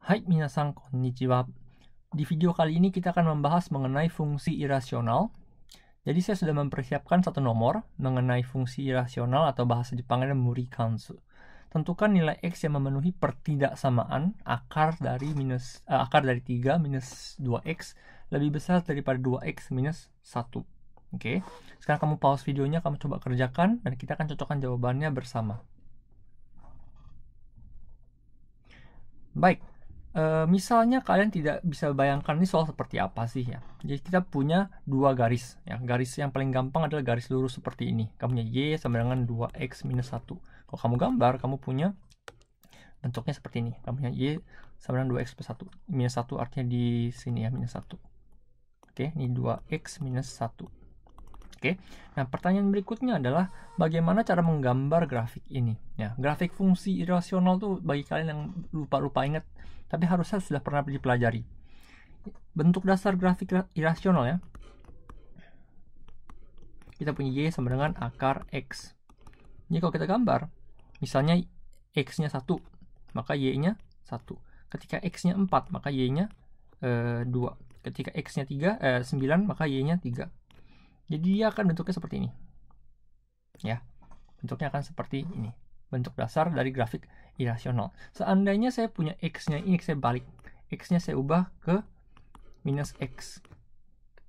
Hai minasan, konnichiwa. Di video kali ini kita akan membahas mengenai fungsi irasional. Jadi saya sudah mempersiapkan satu nomor mengenai fungsi irasional atau bahasa Jepangnya murikansu. Tentukan nilai x yang memenuhi pertidaksamaan akar dari 3 minus 2x lebih besar daripada 2x minus 1. Oke. Sekarang kamu pause videonya, kamu coba kerjakan dan kita akan cocokkan jawabannya bersama. Baik. Misalnya kalian tidak bisa bayangkan ini soal seperti apa sih ya. Jadi kita punya dua garis ya. Garis yang paling gampang adalah garis lurus seperti ini. Kamu punya y sama dengan 2x minus 1. Kalau kamu gambar, kamu punya bentuknya seperti ini. Kamu punya y sama dengan 2x plus 1. Minus 1 artinya di sini ya, minus 1. Oke, ini 2x minus 1. Oke. Nah, pertanyaan berikutnya adalah bagaimana cara menggambar grafik ini. Ya, grafik fungsi irasional tuh bagi kalian yang lupa-lupa ingat, tapi harusnya sudah pernah dipelajari. Bentuk dasar grafik irasional ya. Kita punya y sama dengan akar x. Jadi kalau kita gambar, misalnya x-nya 1, maka y-nya 1. Ketika x-nya 4, maka y-nya 2. Ketika x-nya 9, maka y-nya 3. Jadi dia akan bentuknya seperti ini. Ya, bentuknya akan seperti ini. Bentuk dasar dari grafik irasional. Seandainya saya punya x-nya ini, saya balik. X-nya saya ubah ke minus x.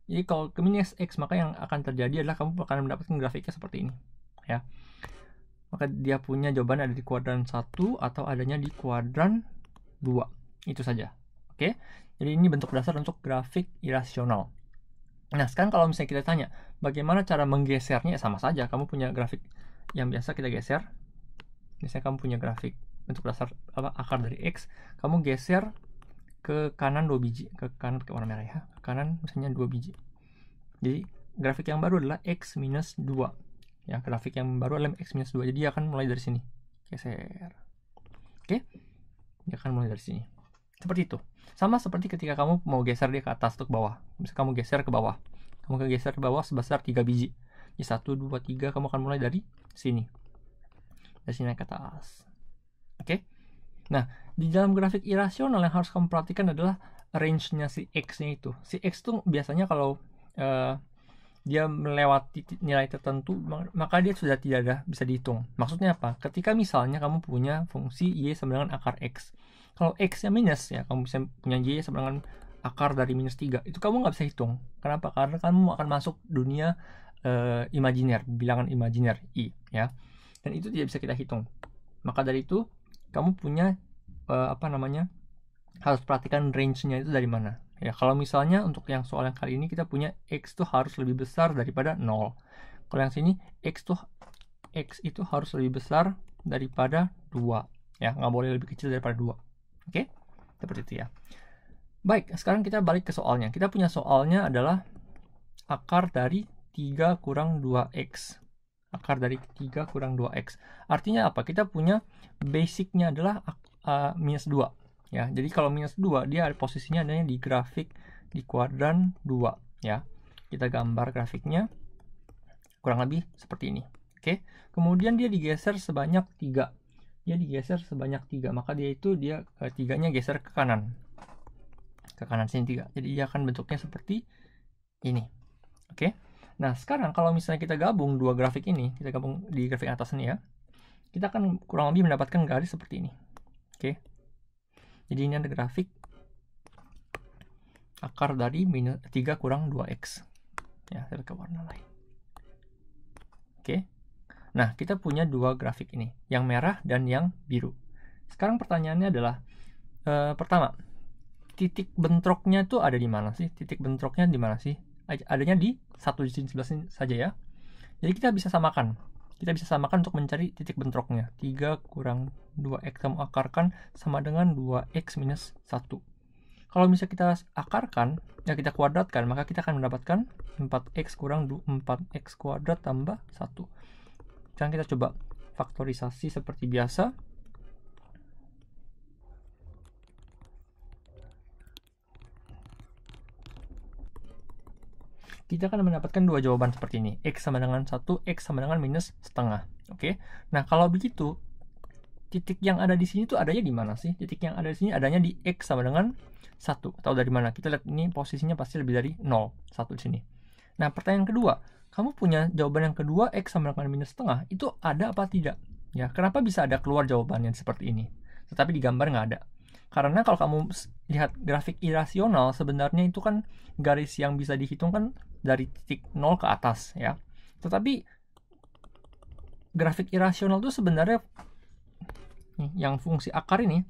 Jadi kalau ke minus x, maka yang akan terjadi adalah kamu akan mendapatkan grafiknya seperti ini. Ya. Maka dia punya jawaban ada di kuadran 1 atau adanya di kuadran 2. Itu saja. Oke. Jadi ini bentuk dasar untuk grafik irasional. Nah, sekarang kalau misalnya kita tanya, bagaimana cara menggesernya? Sama saja, kamu punya grafik yang biasa kita geser. Misalnya kamu punya grafik bentuk dasar akar dari x, kamu geser ke kanan 2 biji, ke kanan pakai warna merah ya, ke kanan misalnya 2 biji. Jadi grafik yang baru adalah x minus 2. Ya, grafik yang baru adalah x minus 2. Jadi dia akan mulai dari sini. Geser. Oke? Dia akan mulai dari sini. Seperti itu. Sama seperti ketika kamu mau geser dia ke atas atau ke bawah. Misalnya kamu geser ke bawah. Kamu geser ke bawah sebesar 3 biji. Di 1, 2, 3 kamu akan mulai dari sini. Dari sini naik ke atas. Oke? Nah, di dalam grafik irasional yang harus kamu perhatikan adalah range-nya si x-nya itu. Si x itu biasanya kalau dia melewati nilai tertentu, maka dia sudah tidak bisa dihitung. Maksudnya apa? Ketika misalnya kamu punya fungsi y sama dengan akar x. Kalau x-nya minus, ya kamu bisa punya y sama dengan akar dari minus 3. Itu kamu nggak bisa hitung. Kenapa? Karena kamu akan masuk dunia imajiner, bilangan imajiner i, ya. Dan itu tidak bisa kita hitung. Maka dari itu, kamu punya harus perhatikan range-nya itu dari mana. Ya, kalau misalnya untuk yang soal yang kali ini kita punya x tuh harus lebih besar daripada 0. Kalau yang sini x itu harus lebih besar daripada 2. Ya, nggak boleh lebih kecil daripada 2. Oke? Seperti itu ya. Baik, sekarang kita balik ke soalnya. Kita punya soalnya adalah akar dari 3 kurang 2x. Akar dari 3 kurang 2x. Artinya apa? Kita punya basicnya adalah minus 2. Ya, jadi kalau minus 2 dia posisinya adanya di grafik di kuadran 2 ya. Kita gambar grafiknya kurang lebih seperti ini. Oke. Kemudian dia digeser sebanyak 3. Dia digeser sebanyak 3, maka dia 3-nya geser ke kanan. Ke kanan sini 3. Jadi dia akan bentuknya seperti ini. Oke. Nah, sekarang kalau misalnya kita gabung dua grafik ini, kita gabung di grafik atas ini ya. Kita akan kurang lebih mendapatkan garis seperti ini. Oke. Jadi ini ada grafik akar dari 3 kurang 2x. Ya, saya pakai warna lain. Oke. Nah, kita punya dua grafik ini, yang merah dan yang biru. Sekarang pertanyaannya adalah, pertama, titik bentroknya itu ada di mana sih? Titik bentroknya di mana sih? Adanya di satu di sini sebelah sini saja ya. Jadi kita bisa samakan. Kita bisa samakan untuk mencari titik bentroknya. 3 kurang 2x kamu akarkan sama dengan 2x minus 1. Kalau misalnya kita akarkan, ya kita kuadratkan, maka kita akan mendapatkan 4x kurang 4x kuadrat tambah 1. Sekarang kita coba faktorisasi seperti biasa. Kita akan mendapatkan dua jawaban seperti ini. X sama dengan 1, X sama dengan minus setengah. Oke. Nah, kalau begitu, titik yang ada di sini tuh adanya di mana sih? Titik yang ada di sini adanya di X sama dengan 1. Tahu dari mana? Kita lihat ini posisinya pasti lebih dari 0, 1 di sini. Nah, pertanyaan kedua, kamu punya jawaban yang kedua, X sama dengan minus setengah, itu ada apa tidak? Ya, kenapa bisa ada keluar jawabannya seperti ini? Tetapi di gambar nggak ada. Karena kalau kamu lihat grafik irasional, sebenarnya itu kan garis yang bisa dihitung kan dari titik 0 ke atas, ya. Tetapi grafik irasional itu sebenarnya yang fungsi akar ini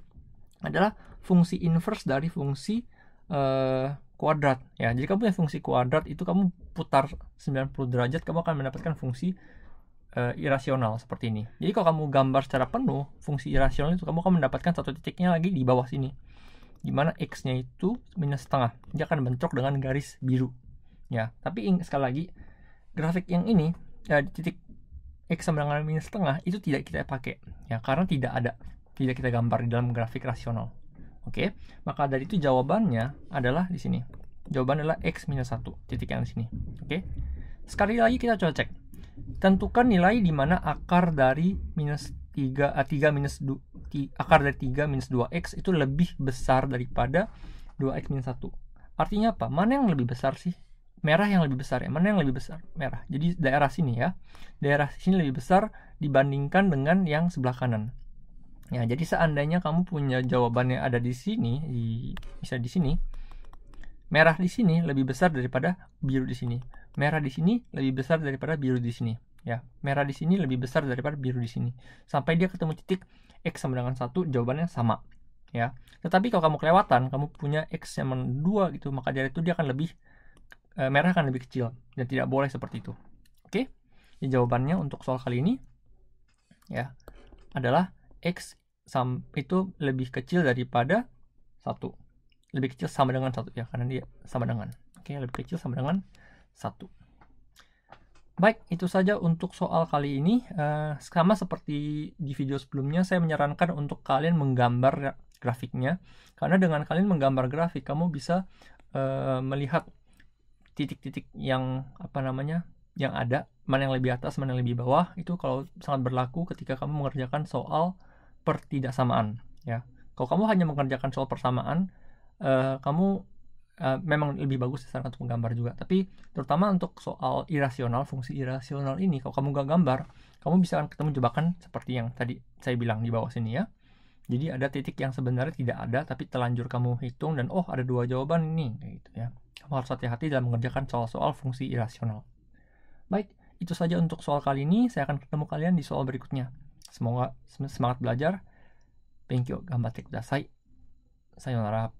adalah fungsi inverse dari fungsi kuadrat, ya. Jadi kamu punya fungsi kuadrat itu kamu putar 90 derajat, kamu akan mendapatkan fungsi irasional seperti ini. Jadi kalau kamu gambar secara penuh fungsi irasional itu, kamu akan mendapatkan satu titiknya lagi di bawah sini, dimana X-nya itu minus setengah. Dia akan bentrok dengan garis biru, ya. Tapi sekali lagi, grafik yang ini titik X sama dengan minus setengah itu tidak kita pakai, ya, karena tidak kita gambar di dalam grafik rasional. Oke, maka dari itu jawabannya adalah di sini. Jawabannya adalah X minus 1, titik yang di sini. Oke, sekali lagi kita coba cek. Tentukan nilai di mana akar dari minus 3 minus 2, akar dari 3 minus 2x itu lebih besar daripada 2x minus 1. Artinya apa? Mana yang lebih besar sih? Merah yang lebih besar, ya. Mana yang lebih besar? Merah. Jadi daerah sini, ya. Daerah sini lebih besar dibandingkan dengan yang sebelah kanan. Ya, jadi seandainya kamu punya jawabannya ada di sini, bisa di sini. Merah di sini lebih besar daripada biru di sini. Merah di sini lebih besar daripada biru di sini, ya. Merah di sini lebih besar daripada biru di sini. Sampai dia ketemu titik X sama dengan 1, jawabannya sama, ya. Tetapi kalau kamu kelewatan, kamu punya X sama 2 gitu, maka dari itu dia akan lebih merah akan lebih kecil, dan tidak boleh seperti itu. Oke. Jadi jawabannya untuk soal kali ini, ya, adalah X itu lebih kecil daripada 1. Lebih kecil sama dengan 1, ya, karena dia sama dengan. Oke, lebih kecil sama dengan 1. Baik, itu saja untuk soal kali ini. Sama seperti di video sebelumnya, saya menyarankan untuk kalian menggambar grafiknya, karena dengan kalian menggambar grafik, kamu bisa melihat titik-titik yang yang ada, mana yang lebih atas, mana yang lebih bawah. Itu kalau sangat berlaku ketika kamu mengerjakan soal pertidaksamaan, ya. Kalau kamu hanya mengerjakan soal persamaan, kamu memang lebih bagus disarankan untuk menggambar juga. Tapi terutama untuk soal irasional, fungsi irasional ini, kalau kamu gak gambar, kamu bisa ketemu jebakan seperti yang tadi saya bilang di bawah sini, ya. Jadi ada titik yang sebenarnya tidak ada, tapi telanjur kamu hitung dan ada 2 jawaban ini, gitu, ya. Kamu harus hati-hati dalam mengerjakan soal-soal fungsi irasional. Baik, itu saja untuk soal kali ini. Saya akan ketemu kalian di soal berikutnya. Semoga semangat belajar. Thank you, gambatte kudasai. Sayonara.